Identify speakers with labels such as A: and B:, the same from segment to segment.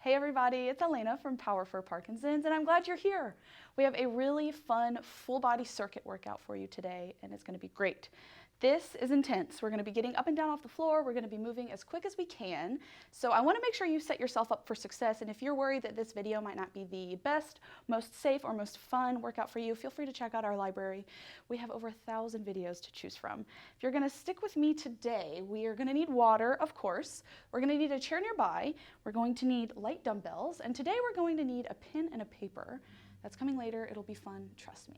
A: Hey everybody, it's Elena from Power for Parkinsons, and I'm glad you're here. We have a really fun full body circuit workout for you today, and it's going to be great. This is intense. We're going to be getting up and down off the floor. We're going to be moving as quick as we can. So I want to make sure you set yourself up for success, and if you're worried that this video might not be the best, most safe, or most fun workout for you, feel free to check out our library. We have over 1,000 videos to choose from. If you're going to stick with me today, we are going to need water, of course. We're going to need a chair nearby. We're going to need light dumbbells, and today we're going to need a pen and a paper. That's coming later. It'll be fun, trust me.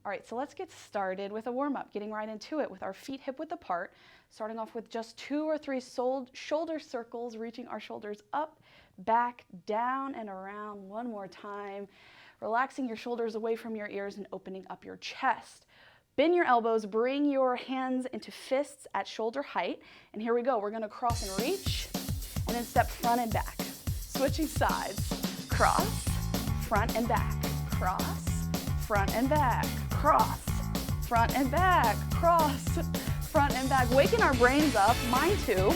A: All right, so let's get started with a warm-up, getting right into it with our feet hip-width apart, starting off with just 2 or 3 shoulder circles, reaching our shoulders up, back, down, and around one more time, relaxing your shoulders away from your ears and opening up your chest. Bend your elbows, bring your hands into fists at shoulder height, and here we go. We're gonna cross and reach, and then step front and back. Switching sides, cross, front and back, cross, front and back, cross, front and back, cross, front and back. Waking our brains up, mine too.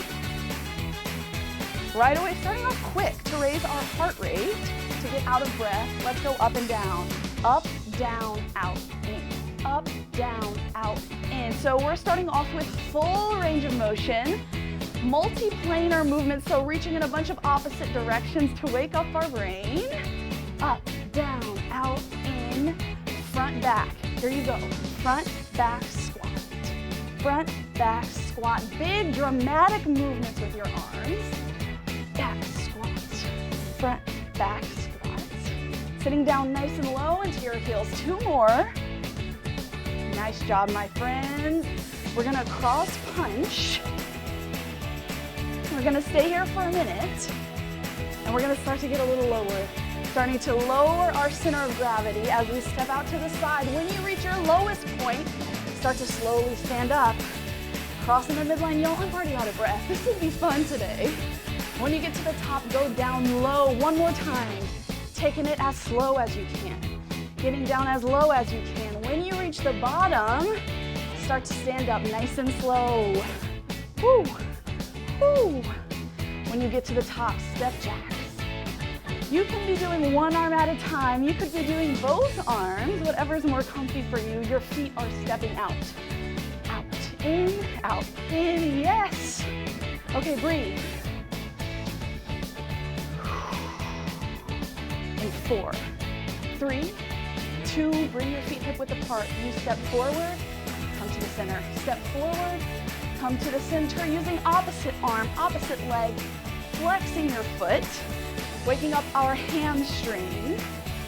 A: Right away, starting off quick to raise our heart rate, to get out of breath. Let's go up and down, out, in, up, down, out, in. So we're starting off with full range of motion, multi-planar movement, so reaching in a bunch of opposite directions to wake up our brain. Up, down, out, in, front, back. Here you go. Front, back, squat. Front, back, squat. Big dramatic movements with your arms. Back, squat. Front, back, squat. Sitting down nice and low into your heels. 2 more. Nice job, my friends. We're gonna cross punch. We're gonna stay here for a minute, and we're gonna start to get a little lower. Starting to lower our center of gravity as we step out to the side. When you reach your lowest point, start to slowly stand up. Crossing the midline, y'all, I'm already out of breath. This would be fun today. When you get to the top, go down low one more time. Taking it as slow as you can. Getting down as low as you can. When you reach the bottom, start to stand up nice and slow. Woo, woo. When you get to the top, step jacks. You can be doing one arm at a time. You could be doing both arms, whatever's more comfy for you. Your feet are stepping out. Out, in, yes. Okay, breathe. In 4, 3, 2, bring your feet hip-width apart. You step forward, come to the center. Step forward, come to the center, using opposite arm, opposite leg, flexing your foot. Waking up our hamstring,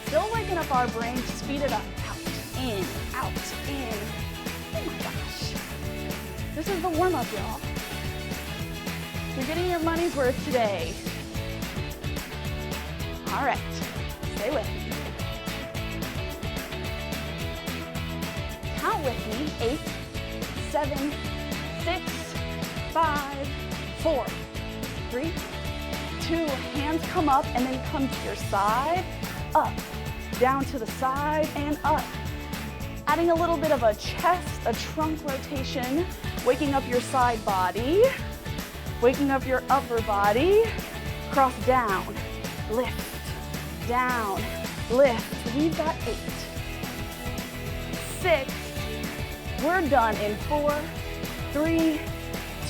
A: still waking up our brain to speed it up. Out, in, out, in. Oh my gosh. This is the warm-up, y'all. You're getting your money's worth today. All right, stay with me. Count with me. 8, 7, 6, 5, 4, 3, 2, hands come up and then come to your side, up, down to the side and up. Adding a little bit of a chest, a trunk rotation, waking up your side body, waking up your upper body, cross down, lift, down, lift. We've got 8, 6, we're done in 4, 3,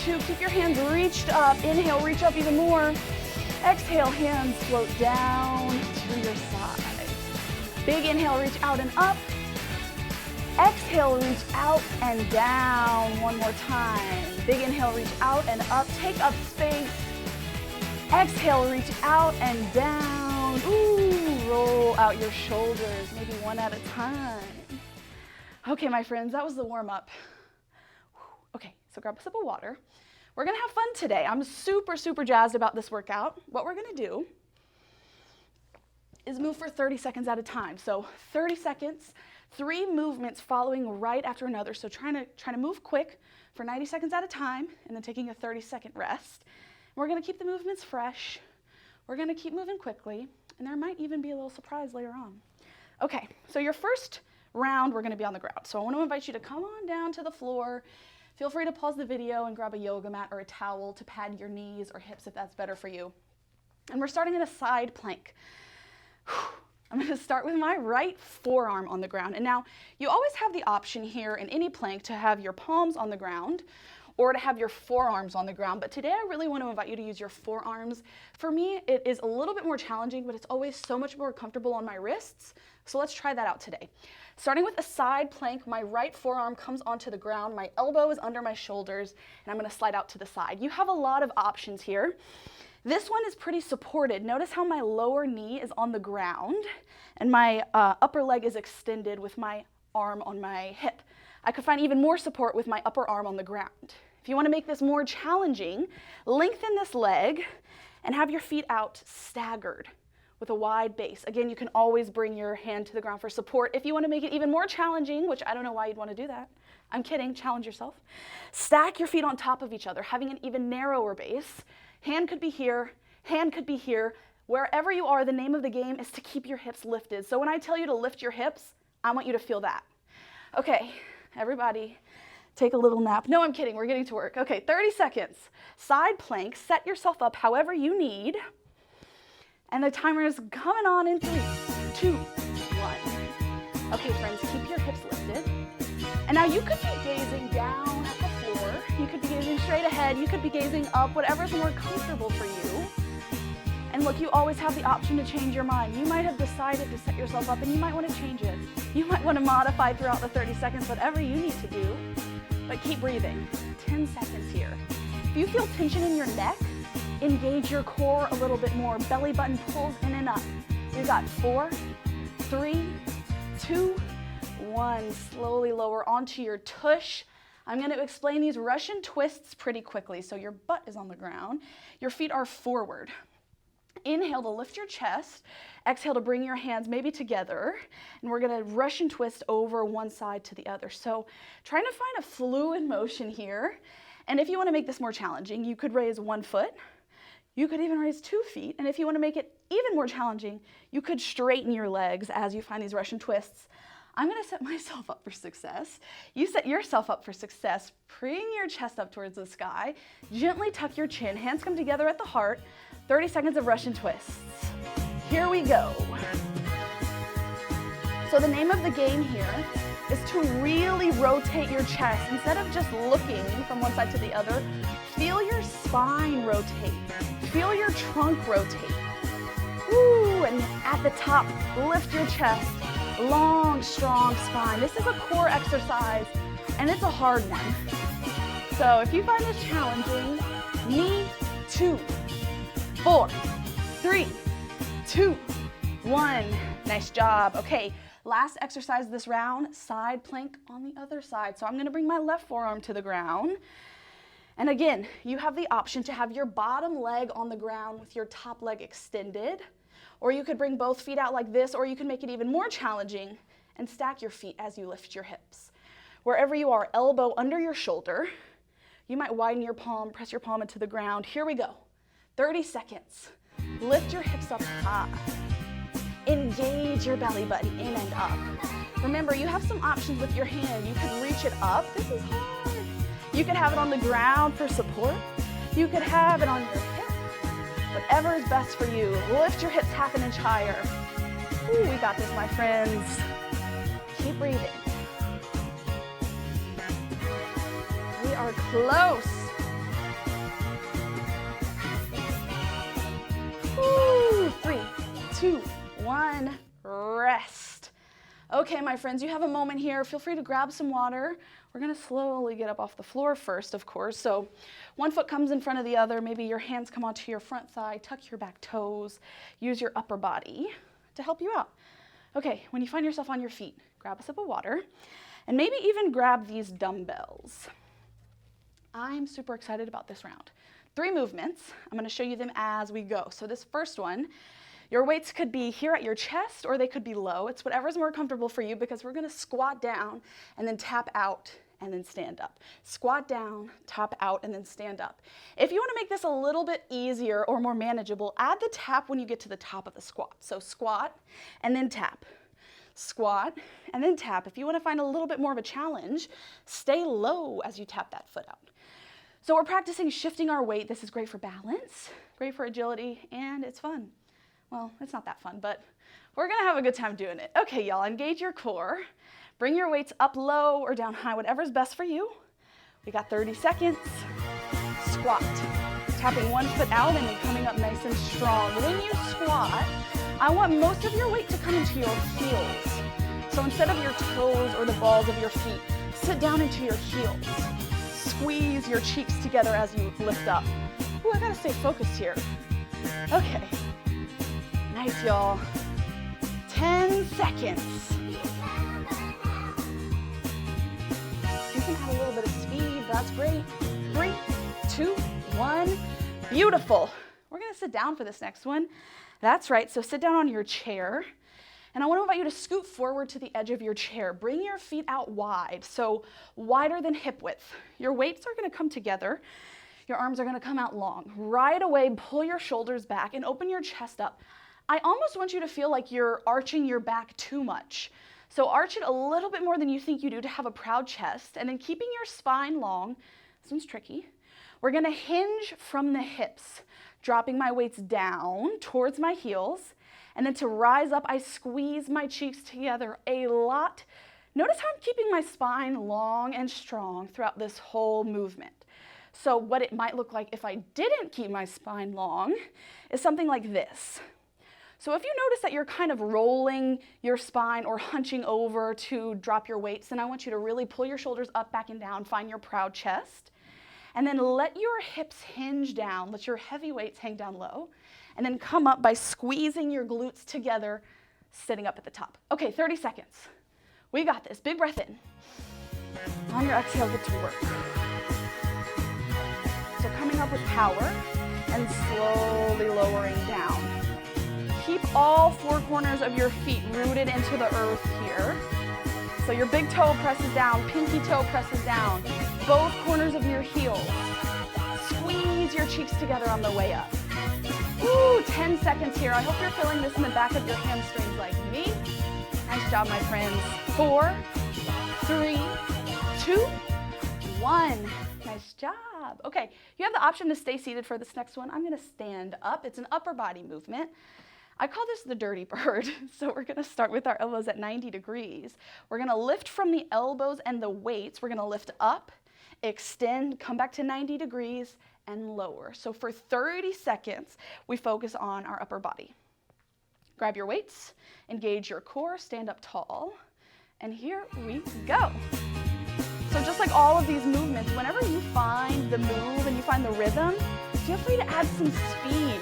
A: 2, keep your hands reached up, inhale, reach up even more. Exhale, hands float down to your side. Big inhale, reach out and up. Exhale, reach out and down one more time. Big inhale, reach out and up. Take up space. Exhale, reach out and down. Ooh, roll out your shoulders, maybe one at a time. Okay, my friends, that was the warm-up. Okay, so grab a sip of water. We're gonna have fun today. I'm super, super jazzed about this workout. What we're gonna do is move for 30 seconds at a time. So 30 seconds, 3 movements following right after another. So trying to move quick for 90 seconds at a time and then taking a 30-second rest. And we're gonna keep the movements fresh. We're gonna keep moving quickly, and there might even be a little surprise later on. Okay, so your first round, we're gonna be on the ground. So I wanna invite you to come on down to the floor. Feel free to pause the video and grab a yoga mat or a towel to pad your knees or hips if that's better for you. And we're starting in a side plank. I'm going to start with my right forearm on the ground. And now you always have the option here in any plank to have your palms on the ground or to have your forearms on the ground. But today I really want to invite you to use your forearms. For me, it is a little bit more challenging, but it's always so much more comfortable on my wrists. So let's try that out today. Starting with a side plank, my right forearm comes onto the ground, my elbow is under my shoulders, and I'm going to slide out to the side. You have a lot of options here. This one is pretty supported. Notice how my lower knee is on the ground and my upper leg is extended with my arm on my hip. I could find even more support with my upper arm on the ground. If you want to make this more challenging, lengthen this leg and have your feet out staggered with a wide base. Again, you can always bring your hand to the ground for support. If you want to make it even more challenging, which I don't know why you'd want to do that. I'm kidding, challenge yourself. Stack your feet on top of each other, having an even narrower base. Hand could be here, hand could be here. Wherever you are, the name of the game is to keep your hips lifted. So when I tell you to lift your hips, I want you to feel that. Okay, everybody, take a little nap. No, I'm kidding, we're getting to work. Okay, 30 seconds. Side plank, set yourself up however you need. And the timer is coming on in 3, 2, 1. Okay, friends, keep your hips lifted. And now you could be gazing down at the floor. You could be gazing straight ahead. You could be gazing up, whatever's more comfortable for you. And look, you always have the option to change your mind. You might have decided to set yourself up and you might want to change it. You might want to modify throughout the 30 seconds, whatever you need to do. But keep breathing. 10 seconds here. If you feel tension in your neck, engage your core a little bit more. Belly button pulls in and up. We've got 4, 3, 2, 1. Slowly lower onto your tush. I'm going to explain these Russian twists pretty quickly. So your butt is on the ground. Your feet are forward. Inhale to lift your chest. Exhale to bring your hands maybe together. And we're going to Russian twist over one side to the other. So trying to find a fluid motion here. And if you want to make this more challenging, you could raise 1 foot. You could even raise 2 feet. And if you want to make it even more challenging, you could straighten your legs as you find these Russian twists. I'm going to set myself up for success. You set yourself up for success. Bring your chest up towards the sky. Gently tuck your chin. Hands come together at the heart. 30 seconds of Russian twists. Here we go. So the name of the game here is to really rotate your chest. Instead of just looking from one side to the other, feel your spine rotate. Feel your trunk rotate. Ooh, and at the top, lift your chest. Long, strong spine. This is a core exercise, and it's a hard one. So if you find this challenging, me too. 4, 3, 2, 1. Nice job. Okay, last exercise this round, side plank on the other side. So I'm going to bring my left forearm to the ground. And again, you have the option to have your bottom leg on the ground with your top leg extended. Or you could bring both feet out like this, or you can make it even more challenging and stack your feet as you lift your hips. Wherever you are, elbow under your shoulder. You might widen your palm, press your palm into the ground. Here we go. 30 seconds. Lift your hips up high. Engage your belly button in and up. Remember, you have some options with your hand. You could reach it up. This is hard. You could have it on the ground for support. You could have it on your hip. Whatever is best for you. Lift your hips half an inch higher. Ooh, we got this, my friends. Keep breathing. We are close. Ooh, 3, 2, 1, rest. Okay, my friends, you have a moment here. Feel free to grab some water. We're going to slowly get up off the floor first, of course. So 1 foot comes in front of the other. Maybe your hands come onto your front thigh. Tuck your back toes. Use your upper body to help you out. Okay, when you find yourself on your feet, grab a sip of water. And maybe even grab these dumbbells. I'm super excited about this round. 3 movements. I'm going to show you them as we go. So this first one, your weights could be here at your chest or they could be low. It's whatever's more comfortable for you because we're going to squat down and then tap out and then stand up. Squat down, tap out, and then stand up. If you want to make this a little bit easier or more manageable, add the tap when you get to the top of the squat. So squat and then tap. Squat and then tap. If you want to find a little bit more of a challenge, stay low as you tap that foot out. So we're practicing shifting our weight. This is great for balance, great for agility, and it's fun. Well, it's not that fun, but we're gonna have a good time doing it. Okay, y'all, engage your core. Bring your weights up low or down high, whatever's best for you. We got 30 seconds. Squat. Tapping one foot out and then coming up nice and strong. When you squat, I want most of your weight to come into your heels. So instead of your toes or the balls of your feet, sit down into your heels. Squeeze your cheeks together as you lift up. Ooh, I gotta stay focused here. Okay. Nice, y'all. 10 seconds. You can add a little bit of speed, that's great. 3, 2, 1. Beautiful. We're gonna sit down for this next one. That's right, so sit down on your chair. And I want to invite you to scoot forward to the edge of your chair. Bring your feet out wide, so wider than hip width. Your weights are going to come together. Your arms are going to come out long. Right away, pull your shoulders back and open your chest up. I almost want you to feel like you're arching your back too much. So arch it a little bit more than you think you do to have a proud chest, and then keeping your spine long. This one's tricky. We're going to hinge from the hips, dropping my weights down towards my heels. And then to rise up, I squeeze my cheeks together a lot. Notice how I'm keeping my spine long and strong throughout this whole movement. So what it might look like if I didn't keep my spine long is something like this. So if you notice that you're kind of rolling your spine or hunching over to drop your weights, then I want you to really pull your shoulders up, back, and down, find your proud chest. And then let your hips hinge down, let your heavy weights hang down low. And then come up by squeezing your glutes together, sitting up at the top. Okay, 30 seconds. We got this. Big breath in. On your exhale, get to work. So coming up with power and slowly lowering down. Keep all four corners of your feet rooted into the earth here. So your big toe presses down, pinky toe presses down, both corners of your heels. Squeeze your cheeks together on the way up. Ooh, 10 seconds here. I hope you're feeling this in the back of your hamstrings like me. Nice job, my friends. 4, 3, 2, 1. Nice job. Okay, you have the option to stay seated for this next one. I'm gonna stand up. It's an upper body movement. I call this the dirty bird. So we're gonna start with our elbows at 90 degrees. We're gonna lift from the elbows and the weights. We're gonna lift up, extend, come back to 90 degrees, and lower. So for 30 seconds, we focus on our upper body. Grab your weights, engage your core, stand up tall, and here we go. So just like all of these movements, whenever you find the move and you find the rhythm, feel free to add some speed.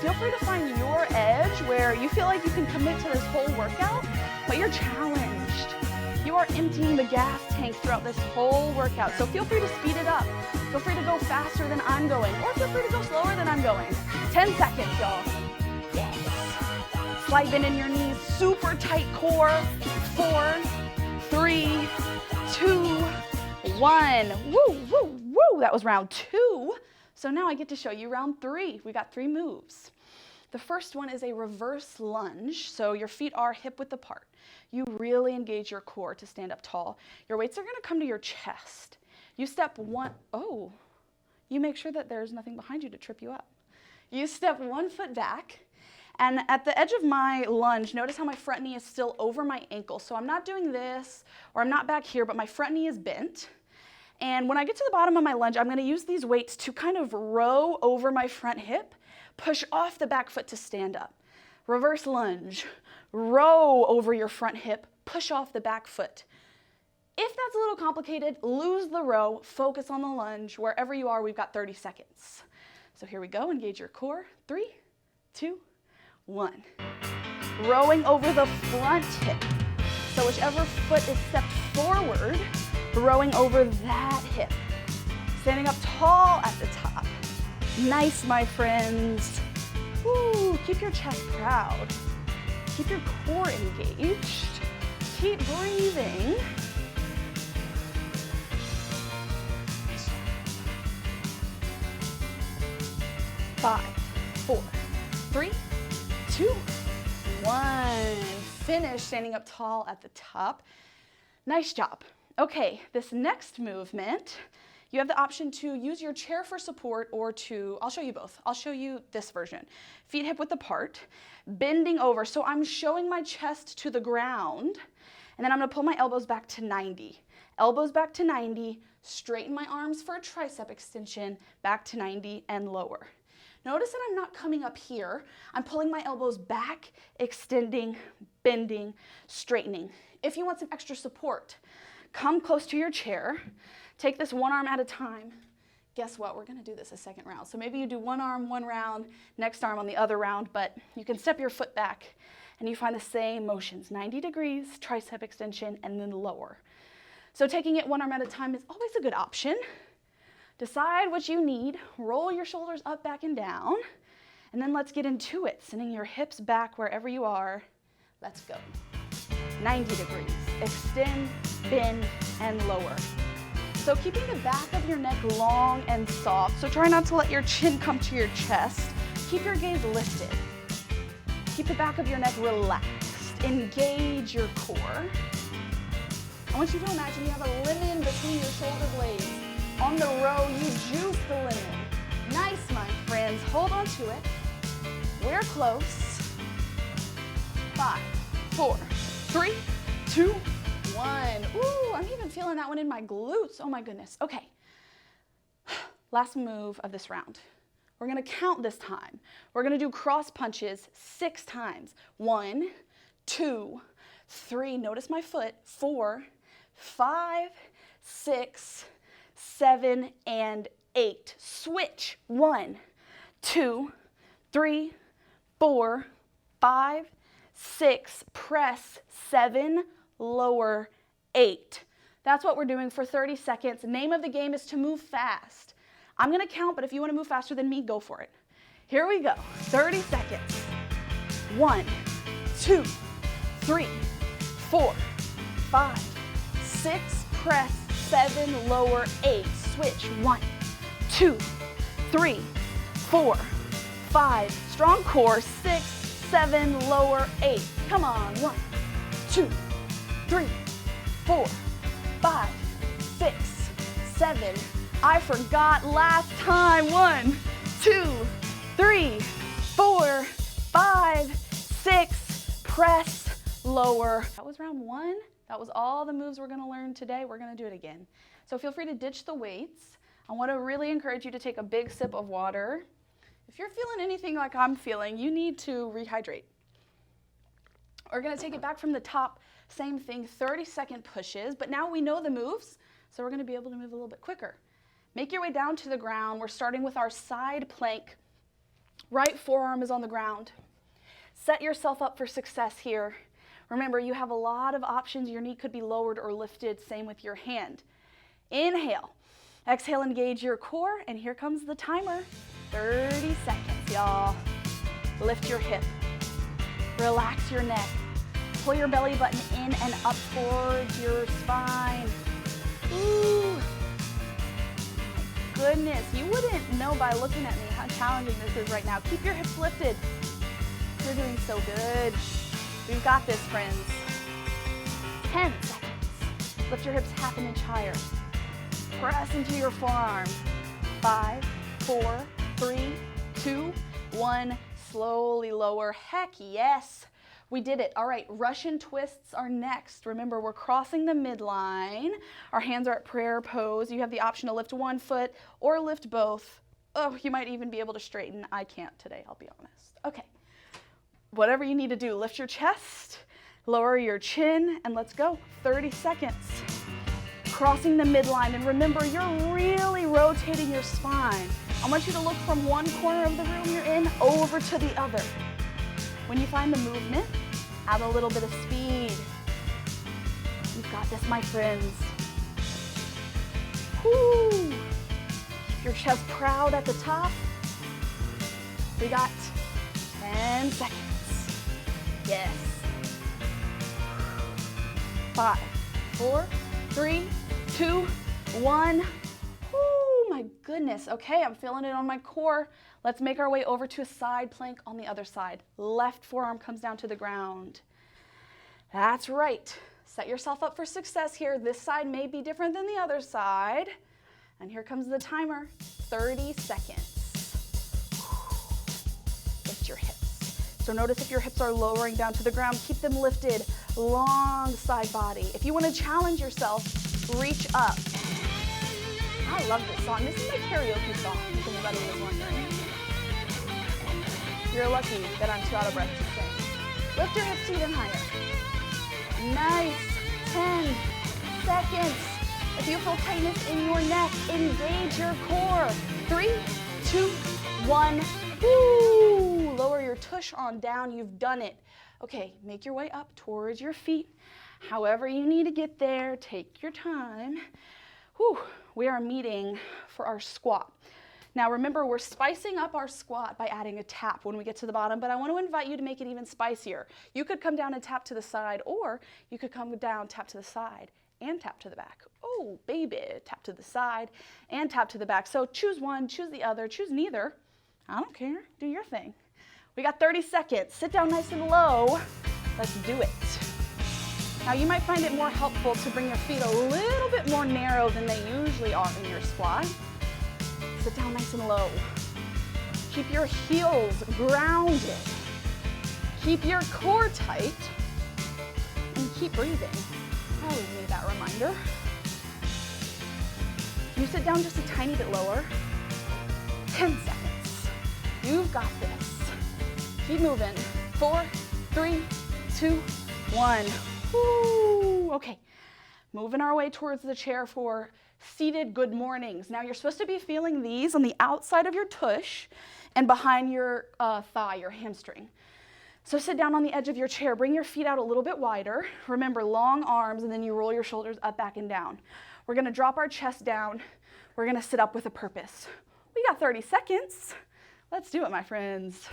A: Feel free to find your edge where you feel like you can commit to this whole workout, but you're challenged. You are emptying the gas tank throughout this whole workout, so feel free to speed it up. Feel free to go faster than I'm going, or feel free to go slower than I'm going. 10 seconds, y'all. Yes. Slight bend in your knees, super tight core. 4, 3, 2, 1. Woo, woo, woo. That was round 2. So now I get to show you round 3. We got 3 moves. The first one is a reverse lunge, so your feet are hip width apart. You really engage your core to stand up tall. Your weights are gonna come to your chest. You step one, oh, you make sure that there's nothing behind you to trip you up. You step 1 foot back, and at the edge of my lunge, notice how my front knee is still over my ankle. So I'm not doing this, or I'm not back here, but my front knee is bent. And when I get to the bottom of my lunge, I'm gonna use these weights to kind of row over my front hip, push off the back foot to stand up. Reverse lunge, row over your front hip, push off the back foot. If that's a little complicated, lose the row, focus on the lunge. Wherever you are, we've got 30 seconds. So here we go, engage your core. 3, 2, 1. Rowing over the front hip. So whichever foot is stepped forward, rowing over that hip. Standing up tall at the top. Nice, my friends. Woo, keep your chest proud. Keep your core engaged. Keep breathing. 5, 4, 3, 2, 1. Finish standing up tall at the top. Nice job. Okay, this next movement You have the option to use your chair for support or I'll show you both. I'll show you this version. Feet hip width apart, bending over. So I'm showing my chest to the ground, and then I'm gonna pull my elbows back to 90. Elbows back to 90, straighten my arms for a tricep extension, back to 90 and lower. Notice that I'm not coming up here. I'm pulling my elbows back, extending, bending, straightening. If you want some extra support, come close to your chair. Take this one arm at a time. Guess what? We're gonna do this a second round. So maybe you do one arm, one round, next arm on the other round, but you can step your foot back and you find the same motions, 90 degrees, tricep extension, and then lower. So taking it one arm at a time is always a good option. Decide what you need, roll your shoulders up, back, and down, and then let's get into it, sending your hips back wherever you are. Let's go. 90 degrees, extend, bend, and lower. So keeping the back of your neck long and soft, so try not to let your chin come to your chest. Keep your gaze lifted. Keep the back of your neck relaxed. Engage your core. I want you to imagine you have a lemon between your shoulder blades. On the row, you juice the lemon. Nice, my friends. Hold on to it. We're close. 5, 4, 3, 2, 1. Ooh, I'm even feeling that one in my glutes. Oh my goodness. Okay. Last move of this round. We're gonna count this time. We're gonna do cross punches 6 times. 1, 2, 3. Notice my foot. 4, 5, 6, 7, and 8. Switch. 1, 2, 3, 4, 5, 6. Press. 7, lower. 8. That's what we're doing for 30 seconds. Name of the game is to move fast. I'm gonna count, but if you wanna move faster than me, go for it. Here we go. 30 seconds. 1, 2, 3, 4, 5, 6. Press. 7, lower. 8. Switch. 1, 2, 3, 4, 5. Strong core. 6, 7, lower. 8. Come on. 1, 2, 3, 4, 5, 6, 7. I forgot last time. 1, 2, 3, 4, 5, 6. Press. Lower. That was round 1. That was all the moves we're gonna learn today. We're gonna do it again. So feel free to ditch the weights. I wanna really encourage you to take a big sip of water. If you're feeling anything like I'm feeling, you need to rehydrate. We're gonna take it back from the top. Same thing, 30-second pushes, but now we know the moves, so we're gonna be able to move a little bit quicker. Make your way down to the ground. We're starting with our side plank. Right forearm is on the ground. Set yourself up for success here. Remember, you have a lot of options. Your knee could be lowered or lifted, same with your hand. Inhale. Exhale, engage your core, and here comes the timer. 30 seconds, y'all. Lift your hip. Relax your neck. Pull your belly button in and up towards your spine. Ooh. Goodness, you wouldn't know by looking at me how challenging this is right now. Keep your hips lifted. You're doing so good. We've got this, friends. 10 seconds. Lift your hips half an inch higher. Press into your forearm. 5, 4, 3, 2, 1. Slowly lower. Heck yes. We did it. All right, Russian twists are next. Remember, we're crossing the midline. Our hands are at prayer pose. You have the option to lift one foot or lift both. Oh, you might even be able to straighten. I can't today, I'll be honest. Okay, whatever you need to do, lift your chest, lower your chin, and let's go. 30 seconds. Crossing the midline, and remember, you're really rotating your spine. I want you to look from one corner of the room you're in over to the other. When you find the movement, add a little bit of speed. You've got this, my friends. Woo! Keep your chest proud at the top. We got 10 seconds. Yes. 5, 4, 3, 2, 1. Oh my goodness. Okay, I'm feeling it on my core. Let's make our way over to a side plank on the other side. Left forearm comes down to the ground. That's right. Set yourself up for success here. This side may be different than the other side. And here comes the timer, 30 seconds. Lift your hips. So notice if your hips are lowering down to the ground, keep them lifted, long side body. If you want to challenge yourself, reach up. I love this song. This is my karaoke song, if anybody was wondering. You're lucky that I'm too out of breath to sing. Lift your hips even higher. Nice. 10 seconds. If you feel tightness in your neck, engage your core. 3, 2, 1. Woo! Lower your tush on down. You've done it. Okay, make your way up towards your feet. However you need to get there, take your time. Whew. We are meeting for our squat. Now remember, we're spicing up our squat by adding a tap when we get to the bottom, but I want to invite you to make it even spicier. You could come down and tap to the side, or you could come down, tap to the side, and tap to the back. Oh, baby, tap to the side and tap to the back. So choose one, choose the other, choose neither. I don't care, do your thing. We got 30 seconds. Sit down nice and low. Let's do it. Now you might find it more helpful to bring your feet a little bit more narrow than they usually are in your squat. Sit down nice and low. Keep your heels grounded. Keep your core tight and keep breathing. I always need that reminder. You sit down just a tiny bit lower. 10 seconds. You've got this. Keep moving. 4, 3, 2, 1. Woo. Okay, moving our way towards the chair for seated good mornings. Now you're supposed to be feeling these on the outside of your tush and behind your thigh, your hamstring. So sit down on the edge of your chair. Bring your feet out a little bit wider. Remember, long arms, and then you roll your shoulders up, back, and down. We're gonna drop our chest down. We're gonna sit up with a purpose. We got 30 seconds. Let's do it, my friends.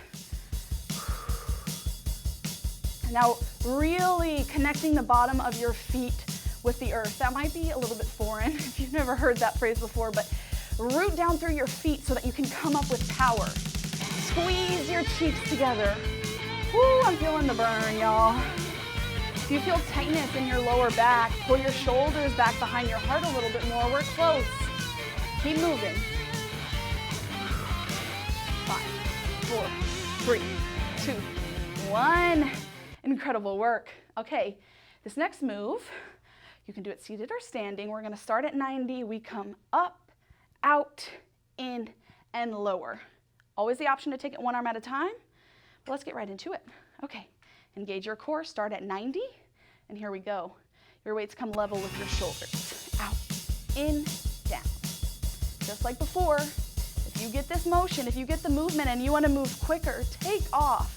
A: Now, really connecting the bottom of your feet with the earth. That might be a little bit foreign if you've never heard that phrase before, but root down through your feet so that you can come up with power. Squeeze your cheeks together. Woo, I'm feeling the burn, y'all. If you feel tightness in your lower back, pull your shoulders back behind your heart a little bit more. We're close. Keep moving. 5, 4, 3, 2, 1. Incredible work. Okay, this next move, you can do it seated or standing. We're gonna start at 90. We come up, out, in, and lower. Always the option to take it one arm at a time. But let's get right into it. Okay, engage your core, start at 90, and here we go. Your weights come level with your shoulders. Out, in, down. Just like before, if you get this motion, if you get the movement and you wanna move quicker, take off.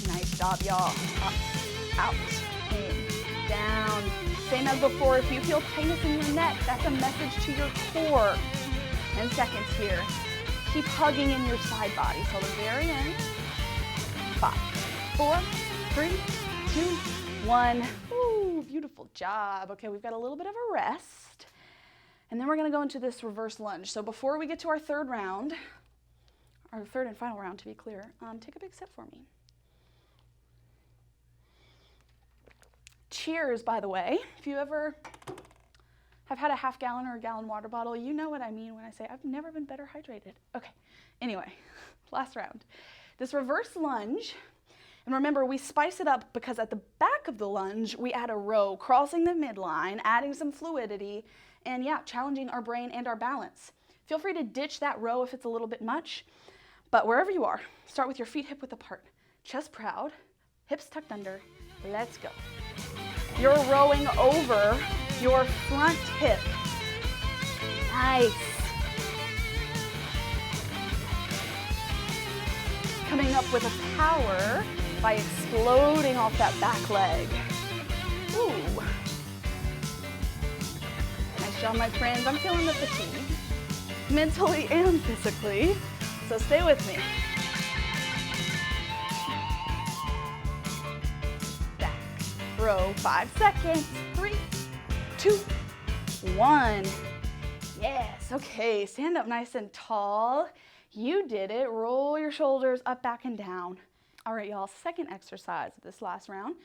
A: Nice job, y'all. Up, out, in, down. Same as before, if you feel tightness in your neck, that's a message to your core. 10 seconds here. Keep hugging in your side body till the very end. 5, 4, 3, 2, 1. Ooh, beautiful job. Okay, we've got a little bit of a rest. And then we're gonna go into this reverse lunge. So before we get to our third round, our third and final round to be clear, take a big sip for me. Cheers, by the way. If you ever have had a half gallon or a gallon water bottle, you know what I mean when I say I've never been better hydrated. Okay, anyway, last round. This reverse lunge, and remember we spice it up because at the back of the lunge, we add a row, crossing the midline, adding some fluidity, and yeah, challenging our brain and our balance. Feel free to ditch that row if it's a little bit much, but wherever you are, start with your feet hip width apart, chest proud, hips tucked under, let's go. You're rowing over your front hip. Nice. Coming up with a power by exploding off that back leg. Ooh. Nice job, my friends. I'm feeling the fatigue, mentally and physically, so stay with me. Row, 5 seconds. 3, 2, 1. Yes, okay, stand up nice and tall. You did it. Roll your shoulders up, back, and down. All right, y'all, second exercise of this last round.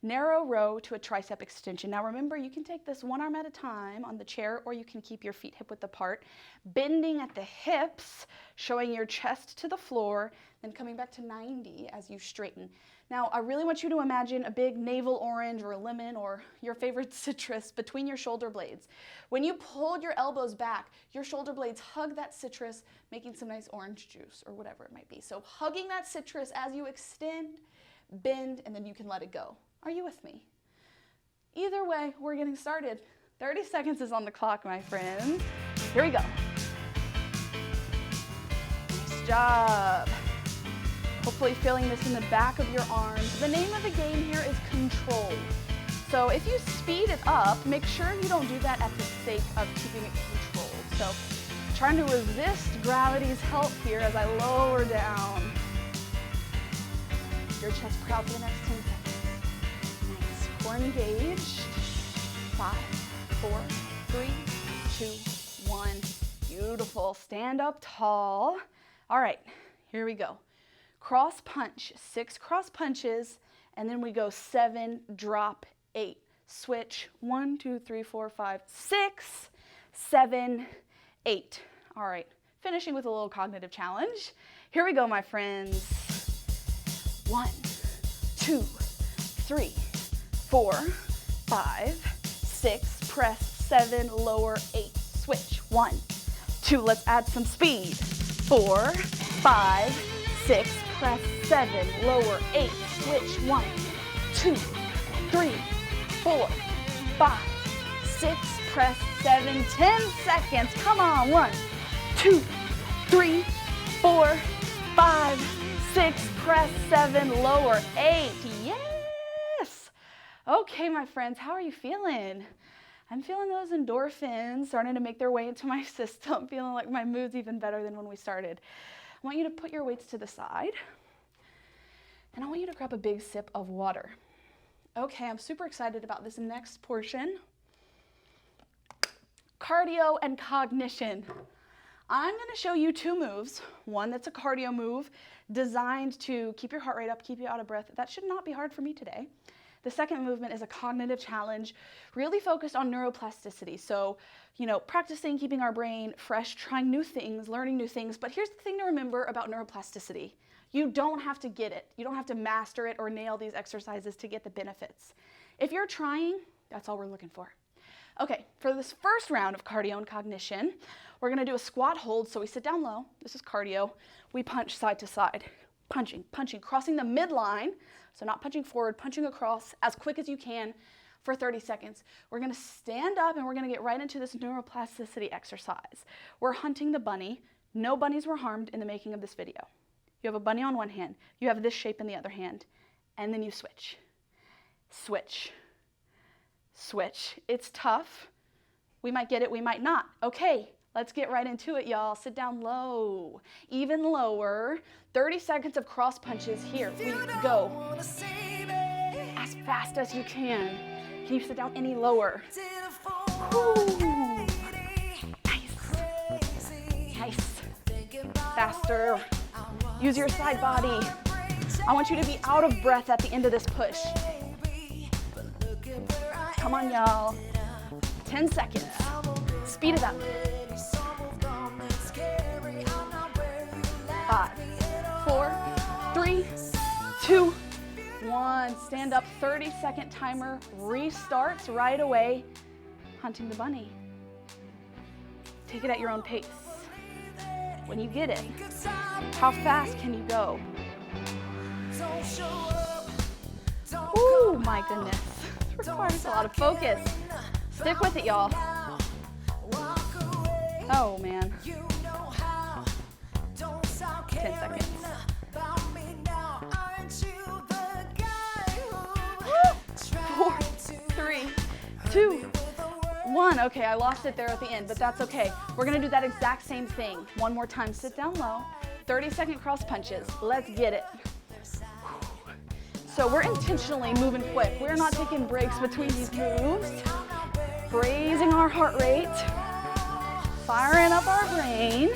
A: narrow row to a tricep extension. Now remember, you can take this one arm at a time on the chair, or you can keep your feet hip width apart, bending at the hips, showing your chest to the floor, then coming back to 90 as you straighten. Now, I really want you to imagine a big navel orange or a lemon or your favorite citrus between your shoulder blades. When you pulled your elbows back, your shoulder blades hug that citrus, making some nice orange juice or whatever it might be. So hugging that citrus as you extend, bend, and then you can let it go. Are you with me? Either way, we're getting started. 30 seconds is on the clock, my friends. Here we go. Nice job. Hopefully feeling this in the back of your arms. The name of the game here is control. So if you speed it up, make sure you don't do that at the sake of keeping it controlled. So trying to resist gravity's help here as I lower down. Your chest proud for the next 10 seconds. Nice. Core engaged. 5, 4, 3, 2, 1. Beautiful. Stand up tall. All right, here we go. Cross punch, 6 cross punches, and then we go 7, drop, 8. Switch, 1, 2, 3, 4, 5, 6, 7, 8. All right, finishing with a little cognitive challenge. Here we go, my friends. 1, 2, 3, 4, 5, 6, press, 7, lower, 8, switch, 1, 2, let's add some speed, 4, 5, 6, press, 7, lower, 8, switch, 1, 2, 3, 4, 5, 6, press, 7, 10 seconds, come on, 1, 2, 3, 4, 5, 6, press, 7, lower, 8, yes! Okay, my friends, how are you feeling? I'm feeling those endorphins starting to make their way into my system, feeling like my mood's even better than when we started. I want you to put your weights to the side, and I want you to grab a big sip of water. Okay, I'm super excited about this next portion. Cardio and cognition. I'm gonna show you 2 moves. One that's a cardio move designed to keep your heart rate up, keep you out of breath. That should not be hard for me today. The second movement is a cognitive challenge, really focused on neuroplasticity. So, practicing keeping our brain fresh, trying new things, learning new things. But here's the thing to remember about neuroplasticity. You don't have to get it. You don't have to master it or nail these exercises to get the benefits. If you're trying, that's all we're looking for. Okay, for this first round of cardio and cognition, we're gonna do a squat hold. So we sit down low. This is cardio. We punch side to side. Punching, crossing the midline. So not punching forward, punching across as quick as you can for 30 seconds. We're gonna stand up and we're gonna get right into this neuroplasticity exercise. We're hunting the bunny. No bunnies were harmed in the making of this video. You have a bunny on one hand, you have this shape in the other hand, and then you switch. Switch. Switch. It's tough. We might get it, we might not. Okay, let's get right into it, y'all. Sit down low, even lower. 30 seconds of cross punches. Here we go. As fast as you can. Can you sit down any lower? Ooh. Nice. Nice. Faster. Use your side body. I want you to be out of breath at the end of this push. Come on, y'all. 10 seconds. Speed it up. 5, 4, 3, 2, 1. Stand up. 30-second timer restarts right away. Hunting the bunny. Take it at your own pace. When you get it, how fast can you go? Ooh, my goodness. This requires a lot of focus. Stick with it, y'all. Oh, man. 10 seconds. 4, 3, 2, 1. Okay, I lost it there at the end, but that's okay. We're gonna do that exact same thing. One more time, sit down low. 30-second cross punches. Let's get it. So we're intentionally moving quick. We're not taking breaks between these moves. Raising our heart rate. Firing up our brain.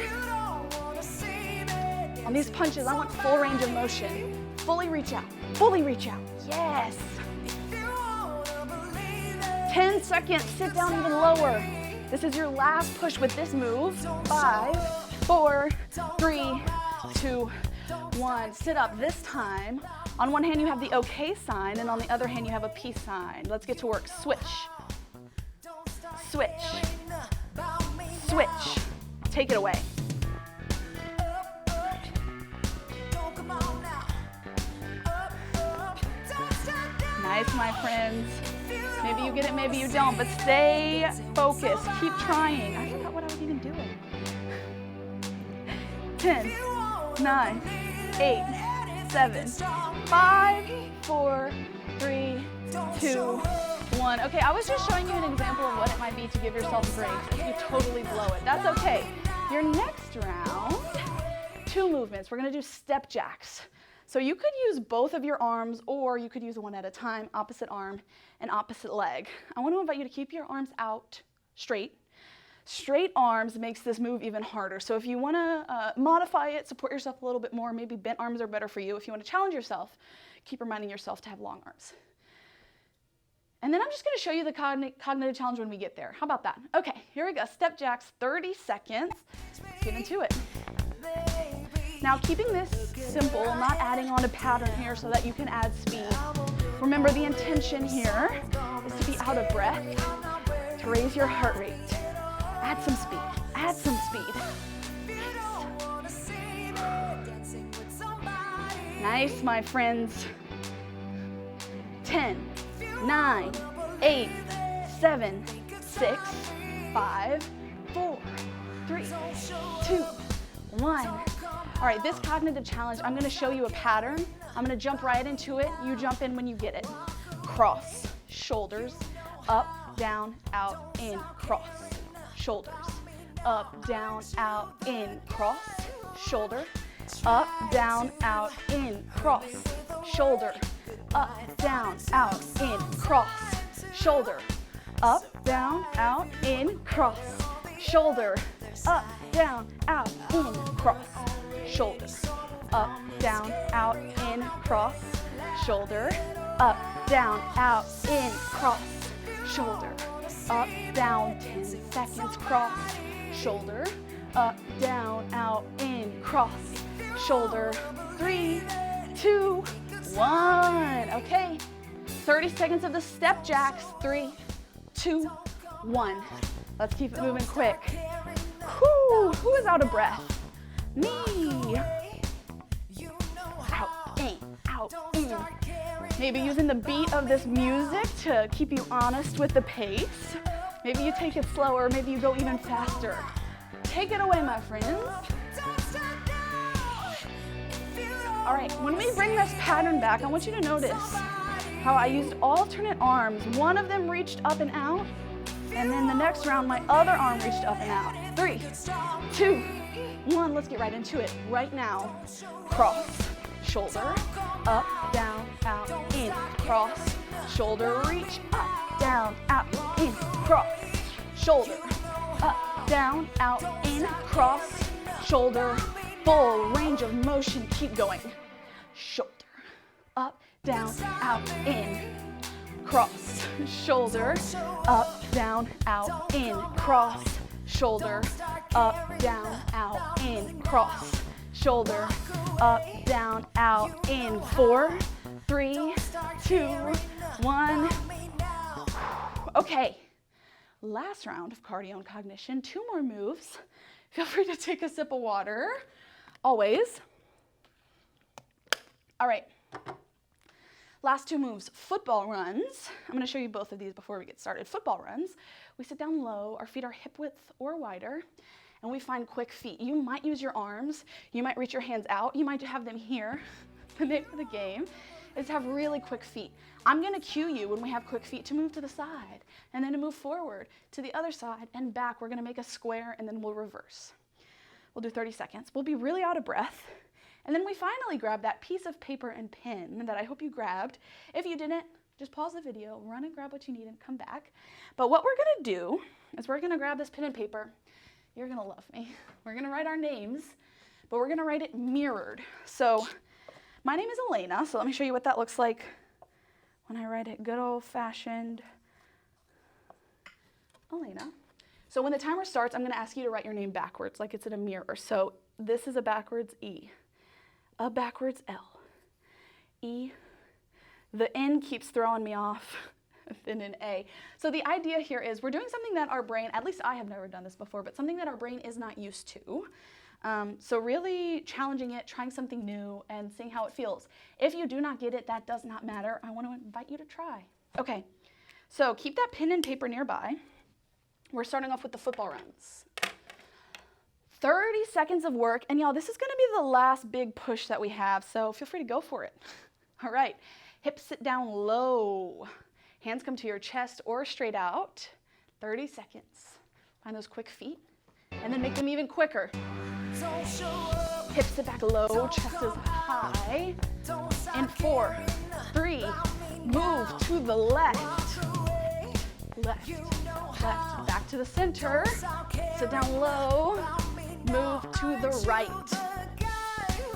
A: On these punches, I want full range of motion. Fully reach out. Fully reach out. Yes. 10 seconds, sit down even lower. This is your last push with this move. 5, 4, 3, 2, 1. Sit up. This time, on one hand you have the okay sign, and on the other hand you have a peace sign. Let's get to work. Switch. Switch. Switch. Take it away. Nice, my friends. Maybe you get it, maybe you don't, but stay focused. Keep trying. I forgot what I was even doing. 10, 9, 8, 7, 5, 4, 3, 2, 1. Okay, I was just showing you an example of what it might be to give yourself grace if you totally blow it. That's okay. Your next round, 2 movements. We're gonna do step jacks. So you could use both of your arms, or you could use one at a time, opposite arm and opposite leg. I want to invite you to keep your arms out straight. Straight arms makes this move even harder. So if you want to modify it, support yourself a little bit more, maybe bent arms are better for you. If you want to challenge yourself, keep reminding yourself to have long arms. And then I'm just going to show you the cognitive challenge when we get there. How about that? Okay, here we go. Step jacks, 30 seconds. Let's get into it. Now, keeping this simple, not adding on a pattern here so that you can add speed. Remember, the intention here is to be out of breath, to raise your heart rate. Add some speed. Add some speed. Nice, my friends. 10, 9, 8, 7, 6, 5, 4, 3, 2, 1. All right, this cognitive challenge, I'm gonna show you a pattern. I'm gonna jump right into it. You jump in when you get it. Cross, shoulders, up, down, out, in, cross, shoulders, up, down, out, in, cross, shoulder, up, down, out, in, cross, shoulder, up, down, out, in, cross, shoulder, up, down, out, in, cross, shoulder, up, down, out, in, cross, shoulder, up, down, out, in, cross, shoulder, up, down, out, in, cross, shoulder, up, down, 10 seconds, cross, shoulder, up, down, out, in, cross, shoulder, 3, 2, 1. Okay, 30 seconds of the step jacks, 3, 2, 1. Let's keep it moving quick. Whew, who is out of breath? Me. Out, in, out, in. Maybe using the beat of this music to keep you honest with the pace. Maybe you take it slower, maybe you go even faster. Take it away, my friends. All right, when we bring this pattern back, I want you to notice how I used alternate arms. One of them reached up and out, and then the next round, my other arm reached up and out. 3, 2, 1, let's get right into it. Right now, cross, shoulder, up, down, out, in, cross, shoulder, reach, up, down, out, in, cross, shoulder, up, down, out, in, cross, shoulder, full range of motion, keep going. Shoulder, up, down, out, in, cross, shoulder, up, down, out, in, cross, shoulder, up, down, out, in, cross, shoulder, up, down, out, in, 4, 3, 2, 1. Okay, last round of cardio and cognition, 2 more moves. Feel free to take a sip of water, always. All right, last 2 moves, football runs. I'm gonna show you both of these before we get started. Football runs, we sit down low, our feet are hip width or wider, and we find quick feet. You might use your arms, you might reach your hands out, you might have them here. The name of the game is to have really quick feet. I'm gonna cue you when we have quick feet to move to the side, and then to move forward to the other side and back. We're gonna make a square, and then we'll reverse. We'll do 30 seconds. We'll be really out of breath. And then we finally grab that piece of paper and pen that I hope you grabbed. If you didn't, just pause the video, run and grab what you need and come back. But what we're gonna do is we're gonna grab this pen and paper. You're gonna love me. We're gonna write our names, but we're gonna write it mirrored. So my name is Elena, so let me show you what that looks like when I write it good old-fashioned Elena. So when the timer starts, I'm going to ask you to write your name backwards, like it's in a mirror. So this is a backwards E, a backwards L, E. The N keeps throwing me off, then an A. So the idea here is we're doing something that our brain, at least I have never done this before, but something that our brain is not used to. So really challenging it, trying something new, and seeing how it feels. If you do not get it, that does not matter. I want to invite you to try. Okay, so keep that pen and paper nearby. We're starting off with the football runs. 30 seconds of work, and y'all, this is going to be the last big push that we have, so feel free to go for it. All right, hips sit down low. Hands come to your chest or straight out. 30 seconds. Find those quick feet, and then make them even quicker. Hips sit back low, chest is high. In 4, 3, move to the left. Left, left, back to the center. Sit down low, move to the right.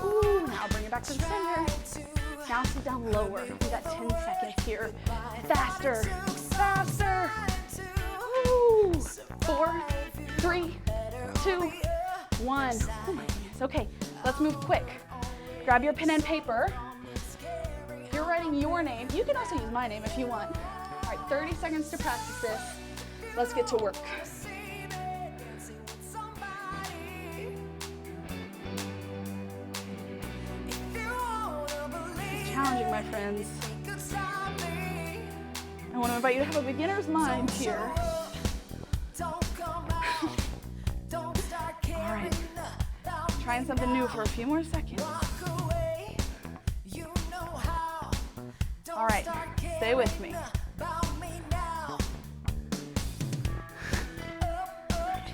A: Ooh, now bring it back to the center. Now sit down lower. We got 10 seconds here. Faster, faster. Ooh. 4, 3, 2, 1. Oh my goodness. Okay, let's move quick. Grab your pen and paper. If you're writing your name, you can also use my name if you want. All right, 30 seconds to practice this. Let's get to work. It's challenging, my friends. I want to invite you to have a beginner's mind here. All right, trying something new for a few more seconds. All right, stay with me.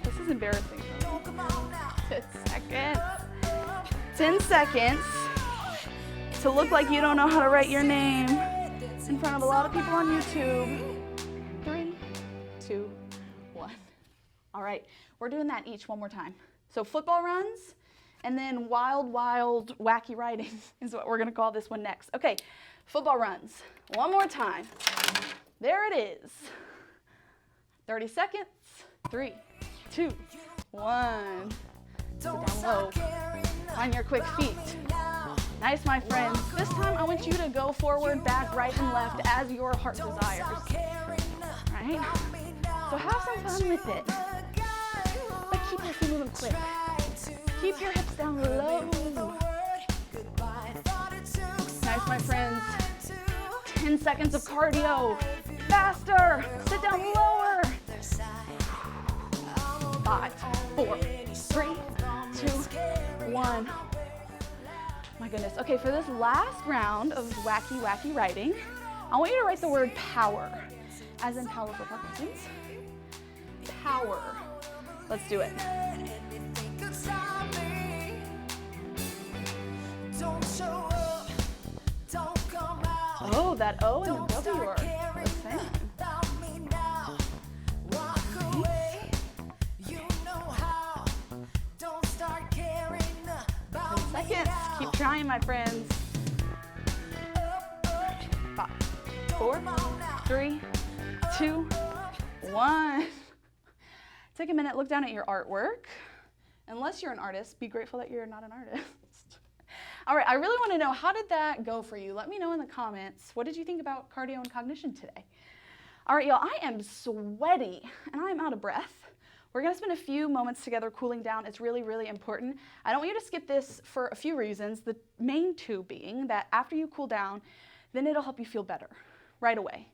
A: This is embarrassing. 10 seconds. 10 seconds to look like you don't know how to write your name in front of a lot of people on YouTube. 3, 2, 1. All right, we're doing that each one more time. So football runs, and then wild, wild, wacky writing is what we're gonna call this one next. Okay, football runs. One more time. There it is. 30 seconds. 3, 2, 1. Sit down low. Find your quick feet. Nice, my friends. This time I want you to go forward, back, right, and left as your heart desires. All right? So have some fun with it. But keep your feet moving quick. Keep your hips down low. Nice, my friends. 10 seconds of cardio. Faster. Sit down lower. 5, 4, 3, 2, 1. My goodness. Okay, for this last round of wacky, wacky writing, I want you to write the word power, as in power for Parkinson's. Power. Let's do it. Oh, that O and the W are the same. 10 seconds. Keep trying, my friends. 5, 4, 3, 2, 1. Take a minute, look down at your artwork. Unless you're an artist, be grateful that you're not an artist. All right, I really want to know, how did that go for you? Let me know in the comments. What did you think about cardio and cognition today? All right, y'all, I am sweaty and I'm out of breath. We're gonna spend a few moments together cooling down. It's really, really important. I don't want you to skip this for a few reasons. The main two being that after you cool down, then it'll help you feel better right away.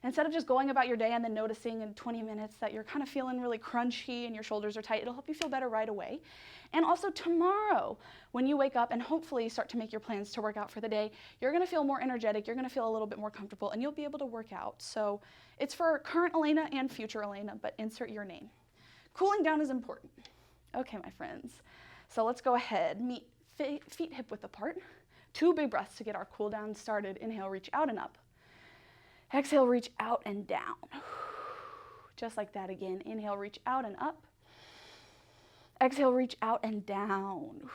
A: Instead of just going about your day and then noticing in 20 minutes that you're kind of feeling really crunchy and your shoulders are tight, it'll help you feel better right away. And also tomorrow, when you wake up and hopefully start to make your plans to work out for the day, you're gonna feel more energetic, you're gonna feel a little bit more comfortable, and you'll be able to work out. So it's for current Elena and future Elena, but insert your name. Cooling down is important. Okay, my friends. So let's go ahead, meet feet hip width apart. 2 big breaths to get our cool down started. Inhale, reach out and up. Exhale, reach out and down. Just like that again. Inhale, reach out and up. Exhale, reach out and down.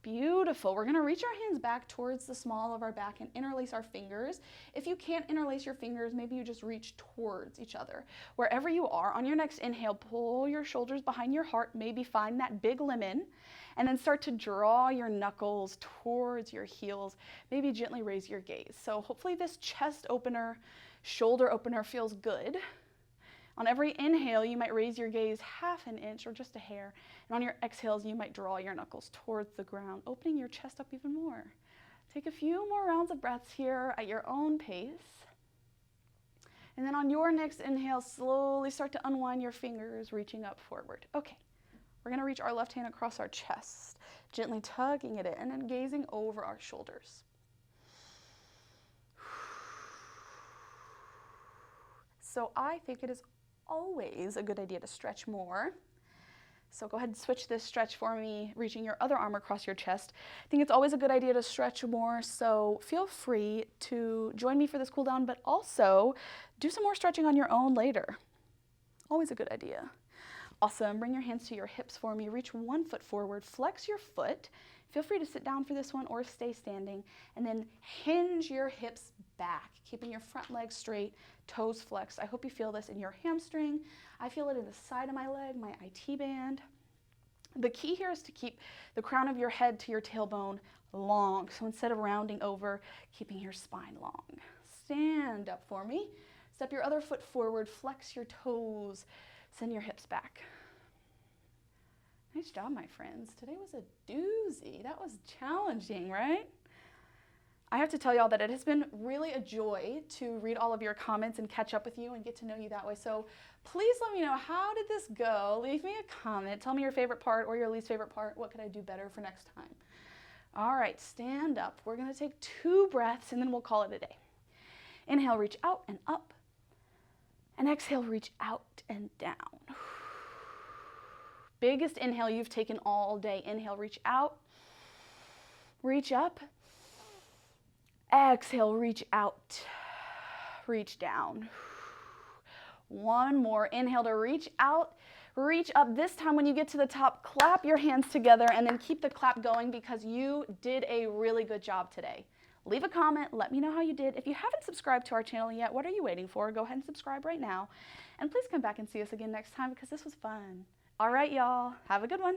A: Beautiful. We're going to reach our hands back towards the small of our back and interlace our fingers. If you can't interlace your fingers, maybe you just reach towards each other. Wherever you are, on your next inhale, pull your shoulders behind your heart, maybe find that big lemon, and then start to draw your knuckles towards your heels. Maybe gently raise your gaze. So hopefully this chest opener, shoulder opener feels good. On every inhale, you might raise your gaze half an inch or just a hair. And on your exhales, you might draw your knuckles towards the ground, opening your chest up even more. Take a few more rounds of breaths here at your own pace. And then on your next inhale, slowly start to unwind your fingers, reaching up forward. Okay, we're going to reach our left hand across our chest, gently tugging it in and then gazing over our shoulders. So I think it is always a good idea to stretch more. So go ahead and switch this stretch for me, reaching your other arm across your chest. I think it's always a good idea to stretch more, so feel free to join me for this cool down, but also do some more stretching on your own later. Always a good idea. Awesome. Bring your hands to your hips for me. Reach one foot forward, flex your foot. Feel free to sit down for this one or stay standing, and then hinge your hips back, keeping your front leg straight, toes flexed. I hope you feel this in your hamstring. I feel it in the side of my leg, my IT band. The key here is to keep the crown of your head to your tailbone long. So instead of rounding over, keeping your spine long. Stand up for me. Step your other foot forward, flex your toes, send your hips back. Nice job, my friends. Today was a doozy. That was challenging, right? I have to tell y'all that it has been really a joy to read all of your comments and catch up with you and get to know you that way. So please let me know, how did this go? Leave me a comment. Tell me your favorite part or your least favorite part. What could I do better for next time? All right, stand up. We're going to take 2 breaths and then we'll call it a day. Inhale, reach out and up. And exhale, reach out and down. Biggest inhale you've taken all day. Inhale, reach out, reach up. Exhale, reach out, reach down. One more. Inhale to reach out, reach up. This time when you get to the top, clap your hands together and then keep the clap going because you did a really good job today. Leave a comment. Let me know how you did. If you haven't subscribed to our channel yet, what are you waiting for? Go ahead and subscribe right now. And please come back and see us again next time because this was fun. All right, y'all. Have a good one.